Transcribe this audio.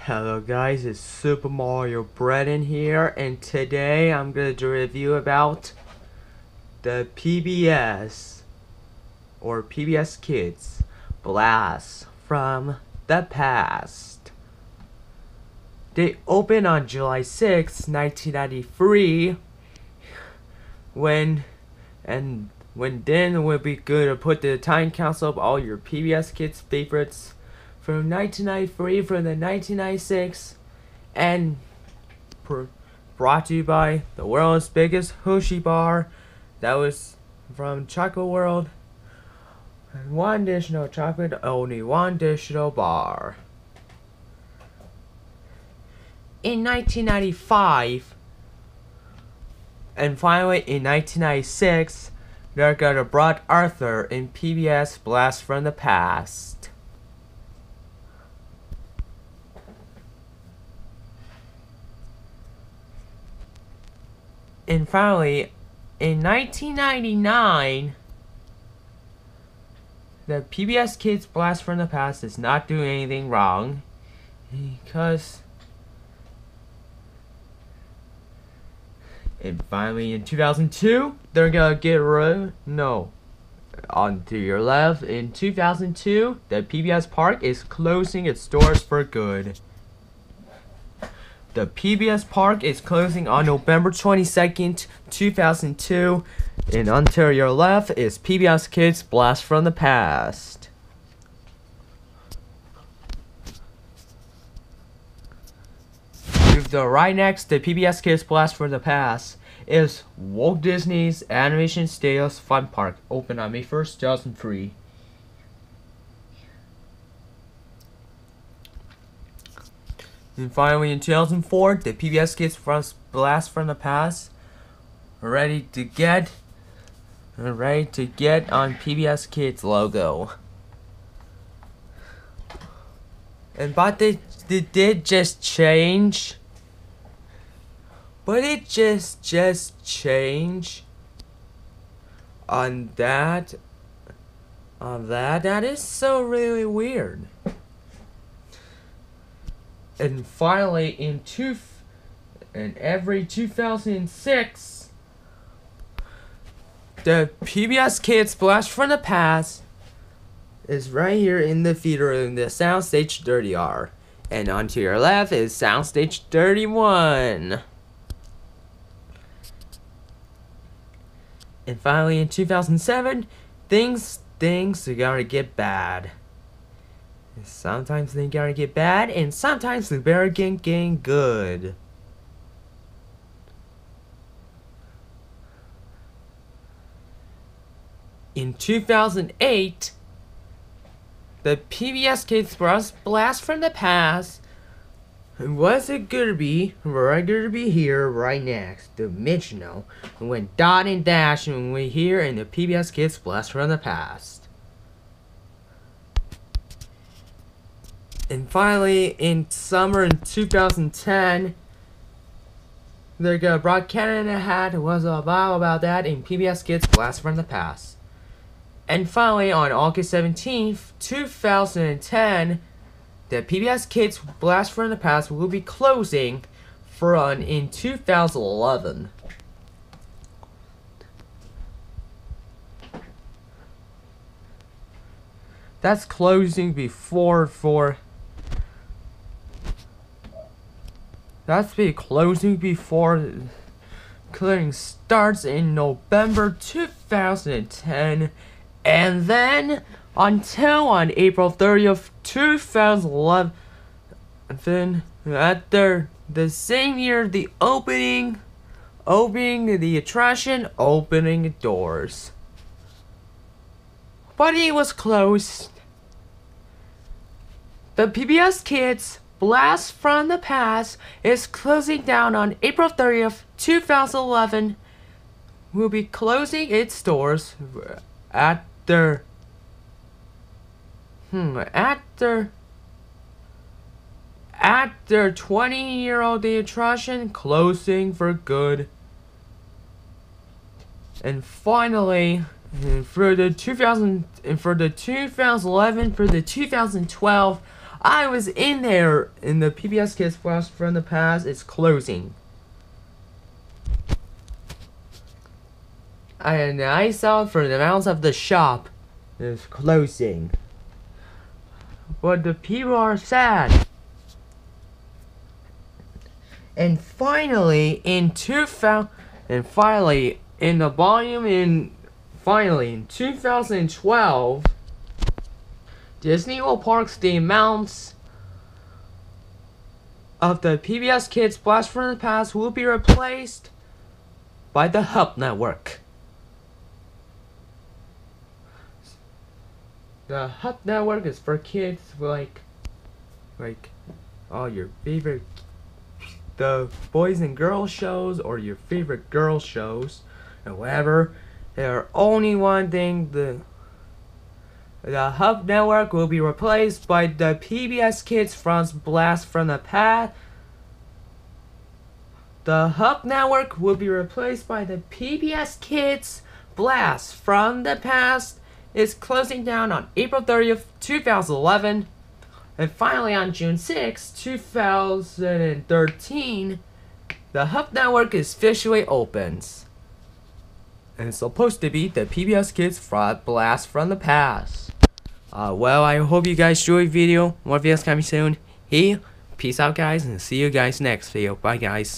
Hello guys, it's Super Mario Brennan here, and today I'm going to do a review about the PBS or PBS Kids Blast from the Past. They opened on July 6, 1993, when then would be good to put the time capsule of all your PBS Kids favorites from 1993 from the 1996 and brought to you by the world's biggest Hershey bar that was from Chocolate World. And one additional chocolate, only one additional bar. In 1995 and finally in 1996 they're gonna brought Arthur in PBS Blast from the Past. And finally, in 1999, the PBS Kids Blast from the Past is not doing anything wrong, because and finally in 2002, they're gonna get rid on to your left, in 2002, the PBS Park is closing its doors for good. The PBS Park is closing on November 22nd, 2002, and until your left is PBS Kids Blast from the Past. To the right next to PBS Kids Blast from the Past is Walt Disney's Animation Studios Fun Park, opened on May 1st, 2003. And finally, in 2004, the PBS Kids Blast from the Past are ready to get on PBS Kids logo. But they did just change. But it just changed on that. That is so really weird. And finally, in every 2006, the PBS Kids Blast from the Past is right here in the theater in the Soundstage 30R. And on to your left is Soundstage 31. And finally, in 2007, things are gonna get bad. Sometimes they gotta get bad, and sometimes they better get good. In 2008, the PBS Kids Blast from the Past was it gonna be right gonna be here right next to Michino, when Dot and Dash and we here in the PBS Kids Blast from the Past. And finally, in summer in 2010, they're gonna brought Cat in a Hat. It was about that in PBS Kids Blast from the Past. And finally, on August 17th, 2010, the PBS Kids Blast from the Past will be closing in 2011. That's closing before clearing starts in November 2010, and then until on April 30th, 2011. Then after the same year, the opening the attraction, opening doors. But it was closed. The PBS Kids Blast from the Past is closing down on April 30th, 2011. Will be closing its doors after 20-year-old the attraction closing for good. And finally, for the 2011, for the 2012 I was in there in the PBS Kids Blast from the Past. It's closing. And I saw from the announce of the shop is closing. But the people are sad. And finally in 2012, Disney will parks the amounts of the PBS Kids Blast from the Past will be replaced by the Hub Network. The Hub Network is for kids like all your favorite the boys and girls shows or your favorite girl shows and whatever. There's only one thing, the Hub Network will be replaced by the PBS Kids Blast from the Past. The Hub Network will be replaced by the PBS Kids Blast from the Past. Is closing down on April 30th, 2011. And finally on June 6, 2013, the Hub Network is officially opens. And it's supposed to be the PBS Kids Blast from the Past. Well, I hope you guys enjoyed the video. More videos coming soon. Hey, peace out guys, and see you guys next video. Bye guys.